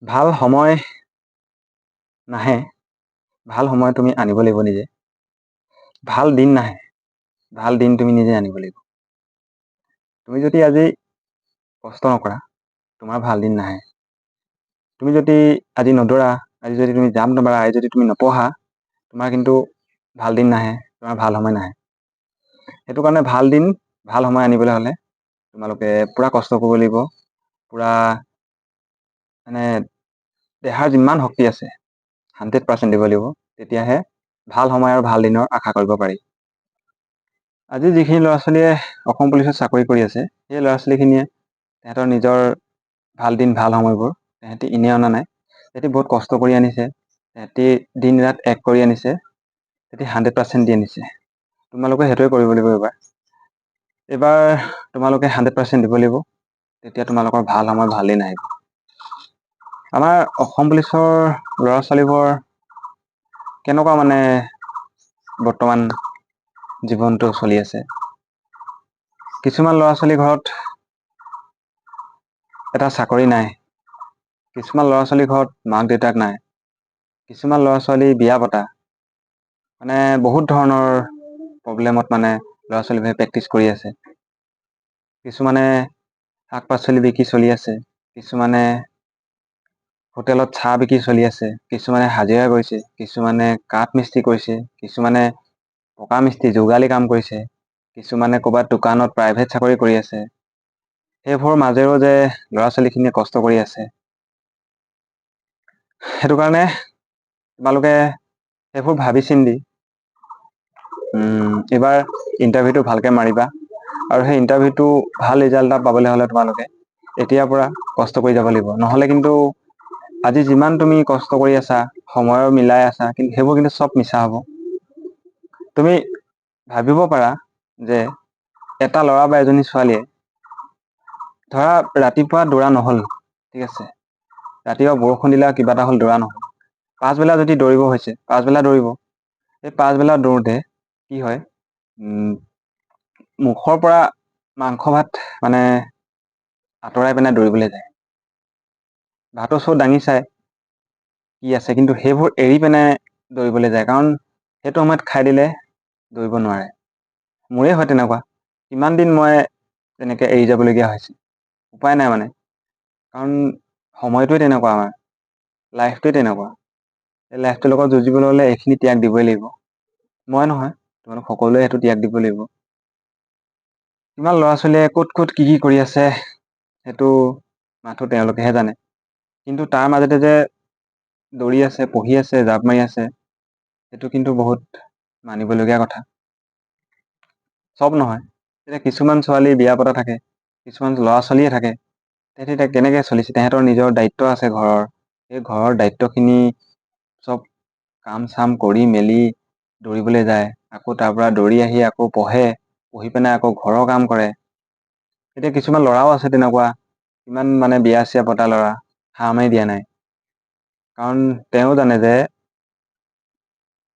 ভাল সময় নাহে, ভাল সময় তুমি আনিব লাগিব নিজে। ভাল দিন নাহে, ভাল দিন তুমি নিজে আনিব লাগিব। তুমি যদি আজি কষ্ট নকৰা, তোমাৰ ভাল দিন নাহে। তুমি যদি আজি নদৌৰা, আজি যদি তুমি জাঁপ নামাৰা, আজি যদি তুমি নপঢ়া, তোমাৰ কিন্তু ভাল দিন নাহে, তোমাৰ ভাল সময় নাহে। সেইটো কাৰণে ভাল দিন, ভাল সময় আনিবলৈ হ'লে তোমালোকে পূৰা কষ্ট কৰিব লাগিব। পূৰা মানে দেহাৰ যিমান শক্তি আছে 100% দিব লাগিব, তেতিয়াহে ভাল সময় আৰু ভাল দিনৰ আশা কৰিব পাৰি। আজি যিখিনি ল'ৰা ছোৱালীয়ে অসম পুলিচত চাকৰি কৰি আছে, সেই ল'ৰা ছোৱালীখিনিয়ে তেহেঁতৰ নিজৰ ভাল দিন ভাল সময়বোৰ তেহেঁতি এনেই অনা নাই। তেহেঁতি বহুত কষ্ট কৰি আনিছে, তেহেঁতি দিন ৰাত এক কৰি আনিছে, তেহেঁতি 100% দি আনিছে। তোমালোকে সেইটোৱে কৰিব লাগিব এইবাৰ। এইবাৰ তোমালোকে 100% দিব লাগিব, তেতিয়া তোমালোকৰ ভাল সময় ভাল দিন আহিব। আমাৰ অসম পুলিচৰ ল'ৰা ছোৱালীবোৰ কেনেকুৱা মানে বৰ্তমান জীৱনটো চলি আছে। কিছুমান ল'ৰা ছোৱালী ঘৰত এটা চাকৰি নাই, কিছুমান ল'ৰা ছোৱালীৰ ঘৰত মাক দেউতাক নাই, কিছুমান ল'ৰা ছোৱালী বিয়া পতা, মানে বহুত ধৰণৰ প্ৰব্লেমত মানে ল'ৰা ছোৱালীবোৰে প্ৰেক্টিচ কৰি আছে। কিছুমানে শাক পাচলি বিকি চলি আছে, কিছুমানে হোটেলত চাহ বিকি চলি আছে, কিছুমানে হাজিৰা কৰিছে, কিছুমানে কাঠ মিস্ত্ৰী কৰিছে, কিছুমানে পকা মিস্ত্ৰী যোগালী কাম কৰিছে, কিছুমানে ক'ৰবাত দোকানত প্ৰাইভেট চাকৰি কৰি আছে। সেইবোৰৰ মাজেৰেও যে ল'ৰা ছোৱালীখিনিয়ে কষ্ট কৰি আছে, সেইটো কাৰণে তোমালোকে সেইবোৰ ভাবি চিন্তি এইবাৰ ইণ্টাৰভিউটো ভালকৈ মাৰিবা। আৰু সেই ইণ্টাৰভিউটো ভাল ৰিজাল্ট এটা পাবলৈ হ'লে তোমালোকে এতিয়াৰ পৰা কষ্ট কৰি যাব লাগিব। নহ'লে কিন্তু আজি যিমান তুমি কষ্ট কৰি আছা, সময়ৰ মিলাই আছা, কিন্তু সেইবোৰ কিন্তু চব মিছা হ'ব। তুমি ভাবিব পাৰা যে এটা ল'ৰা বা এজনী ছোৱালীয়ে ধৰা ৰাতিপুৱা দৌৰা নহ'ল, ঠিক আছে, ৰাতিপুৱা বৰষুণ দিলে কিবা এটা হ'ল দৌৰা নহ'ল, পাছবেলা যদি দৌৰিব হৈছে পাছবেলা দৌৰিব। সেই পাছবেলা দৌৰোঁতে কি হয়, মুখৰ পৰা মাংস ভাত মানে আঁতৰাই পিনে দৌৰিবলৈ যায়। ভাতৰ চৌ দাঙি চাই কি আছে, কিন্তু সেইবোৰ এৰি পিনে দৌৰিবলৈ যায়, কাৰণ সেইটো সময়ত খাই দিলে দৌৰিব নোৱাৰে। মোৰেই হয় তেনেকুৱা, কিমান দিন মই তেনেকৈ এৰি যাবলগীয়া হৈছে, উপায় নাই মানে, কাৰণ সময়টোৱে তেনেকুৱা, আমাৰ লাইফটোৱে তেনেকুৱা। এই লাইফটোৰ লগত যুঁজিবলৈ হ'লে এইখিনি ত্যাগ দিবই লাগিব। মই নহয়, তোমালোক সকলোৱে সেইটো ত্যাগ দিব লাগিব। কিমান ল'ৰা ছোৱালীয়ে ক'ত ক'ত কি কি কৰি আছে, সেইটো মাথো তেওঁলোকেহে জানে। কিন্তু তাৰ মাজতে যে দৌৰি আছে, পঢ়ি আছে, জাঁপ মাৰি আছে, সেইটো কিন্তু বহুত মানিবলগীয়া কথা। চব নহয়, এতিয়া কিছুমান ছোৱালী বিয়া পতা থাকে, কিছুমান ল'ৰা ছোৱালীয়ে থাকে, তেহেঁতি এতিয়া কেনেকৈ চলিছে, তেহেঁতৰ নিজৰ দায়িত্ব আছে ঘৰৰ। সেই ঘৰৰ দায়িত্বখিনি চব কাম চাম কৰি মেলি দৌৰিবলৈ যায়, আকৌ তাৰ পৰা দৌৰি আহি আকৌ পঢ়ে, পঢ়ি পিনে আকৌ ঘৰৰ কাম কৰে। এতিয়া কিছুমান ল'ৰাও আছে তেনেকুৱা, ইমান মানে বিয়া চিয়া পতা ল'ৰা হাঁ মাৰি দিয়া নাই, কাৰণ তেওঁ জানে যে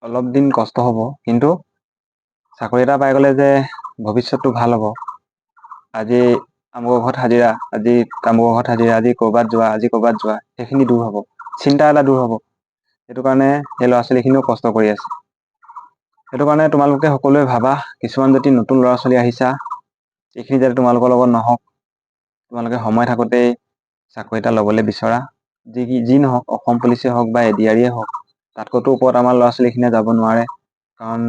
অলপ দিন কষ্ট হ'ব, কিন্তু চাকৰি এটা পাই গ'লে যে ভৱিষ্যতটো ভাল হ'ব। আজি আমুকৰ ঘৰত হাজিৰা, আজি তামুকৰ ঘৰত হাজিৰা, আজি ক'ৰবাত যোৱা, আজি ক'ৰবাত যোৱা, সেইখিনি দূৰ হ'ব, চিন্তা এটা দূৰ হ'ব। সেইটো কাৰণে সেই ল'ৰা ছোৱালীখিনিও কষ্ট কৰি আছে। সেইটো কাৰণে তোমালোকে সকলোৱে ভাবা, কিছুমান যদি নতুন ল'ৰা ছোৱালী আহিছা, এইখিনি যাতে তোমালোকৰ লগত নহওক। তোমালোকে সময় থাকোঁতেই চাকৰি এটা ল'বলৈ বিচৰা, যি নহওক, অসম পুলিচেই হওক বা ADRE হওক, তাতকৈতো ওপৰত আমাৰ ল'ৰা ছোৱালীখিনিয়ে যাব নোৱাৰে। কাৰণ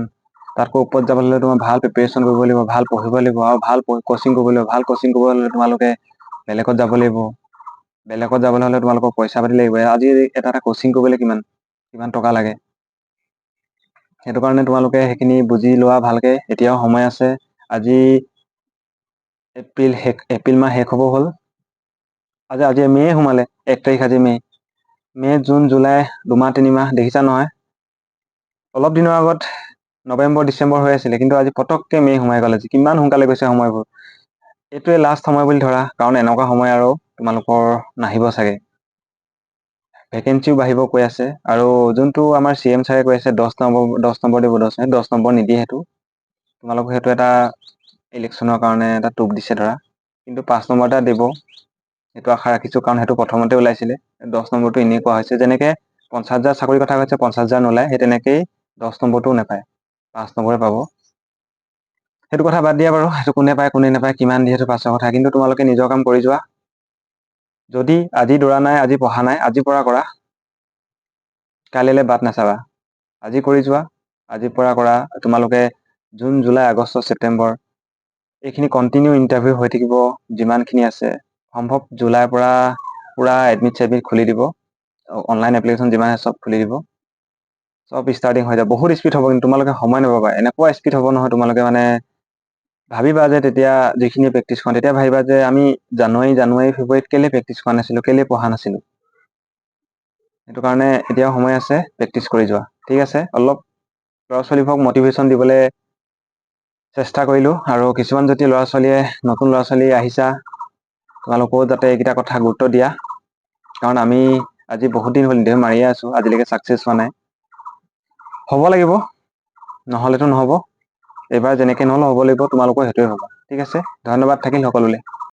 তাতকৈ ওপৰত যাবলৈ হ'লে তোমাৰ ভাল প্ৰিপেৰেশ্যন কৰিব লাগিব, ভাল পঢ়িব লাগিব, আৰু ভাল কচিং কৰিব লাগিব। ভাল কচিং কৰিব হ'লে তোমালোকে বেলেগত যাব লাগিব। বেলেগত যাবলৈ হ'লে তোমালোকৰ পইচা পাতি লাগিব। আজি এটা কচিং কৰিবলৈ কিমান টকা লাগে। সেইটো কাৰণে তোমালোকে সেইখিনি বুজি লোৱা ভালকে, এতিয়াও সময় আছে। আজি এপ্ৰিল মাহ শেষ হ'ব হ'ল, আজি মে' সোমালে, 1 তাৰিখ আজি মে', জুন, জুলাই, 2মাহ 3মাহ দেখিছা নহয়। অলপ দিনৰ আগত নৱেম্বৰ ডিচেম্বৰ হৈ আছিলে, কিন্তু আজি পটককৈ মে' সোমাই গ'ল। আজি কিমান সোনকালে গৈছে সময়বোৰ। এইটোৱে লাষ্ট সময় বুলি ধৰা, কাৰণ এনেকুৱা সময় আৰু তোমালোকৰ নাহিব চাগে। ভেকেঞ্চিও বাঢ়িব কৈ আছে, আৰু যোনটো আমাৰ CM ছাৰে কৈ আছে 10 নম্বৰ দিব, 10 নম্বৰ নিদিয়ে। তোমালোকক সেইটো এটা ইলেকশ্যনৰ কাৰণে এটা টোপ দিছে ধৰা, কিন্তু 5 নম্বৰ এটা দিব, সেইটো আশা ৰাখিছোঁ, কাৰণ সেইটো প্ৰথমতে ওলাইছিলে। 10 নম্বৰটো এনেই কোৱা হৈছে, যেনেকে 50,000 চাকৰিৰ কথা কৈছে, 50,000 নোলায়, সেই তেনেকেই 10 নম্বৰটোও নাপায়, 5 নম্বৰে পাব। সেইটো কথা বাদ দিয়া বাৰু, সেইটো কোনে পায় কোনে নাপায় কিমান দিয়ে সেইটো পাছৰ কথা, কিন্তু তোমালোকে নিজৰ কাম কৰি যোৱা। যদি আজি দৌৰা নাই, আজি পঢ়া নাই, আজিৰ পৰা কৰা, কাইলৈ বাট নাচাবা, আজি কৰি যোৱা, আজিৰ পৰা কৰা। তোমালোকে জুন, জুলাই, আগষ্ট, ছেপ্টেম্বৰ এইখিনি কণ্টিনিউ ইণ্টাৰভিউ হৈ থাকিব, যিমানখিনি আছে সম্ভৱ। জুলাইৰ পৰা পুৰা এডমিট চেডমিট খুলি দিব, অনলাইন এপ্লিকেশ্যন যিমান আছে চব খুলি দিব, চব ষ্টাৰ্টিং হৈ যাব। বহুত স্পীড হ'ব, কিন্তু তোমালোকে সময় নাপাবা। এনেকুৱা স্পীড হ'ব নহয়, তোমালোকে মানে ভাবিবা যে তেতিয়া যিখিনি প্ৰেক্টিচ কৰা, তেতিয়া ভাবিবা যে আমি জানুৱাৰী ফেব্ৰুৱাৰীত কেলে প্ৰেক্টিচ কৰা নাছিলো, কেলে পঢ়া নাছিলো। সেইটো কাৰণে এতিয়াও সময় আছে, প্ৰেক্টিচ কৰি যোৱা। ঠিক আছে, অলপ ল'ৰা ছোৱালীবোৰক মটিভেশ্যন দিবলৈ চেষ্টা কৰিলোঁ। আৰু কিছুমান যদি নতুন ল'ৰা ছোৱালী আহিছা, তোমালোকেও যাতে এইকেইটা কথা গুৰুত্ব দিয়া, কাৰণ আমি আজি বহুত দিন হ'ল ইণ্টাৰভিউ মাৰিয়ে আছো, আজিলৈকে ছাকচেছ হোৱা নাই। হ'ব লাগিব, নহ'লেতো নহ'ব। এইবাৰ যেনেকৈ নহ'লেও হ'ব লাগিব, তোমালোকৰ সেইটোৱে হ'বা। ঠিক আছে, ধন্যবাদ থাকিল সকলোলৈ।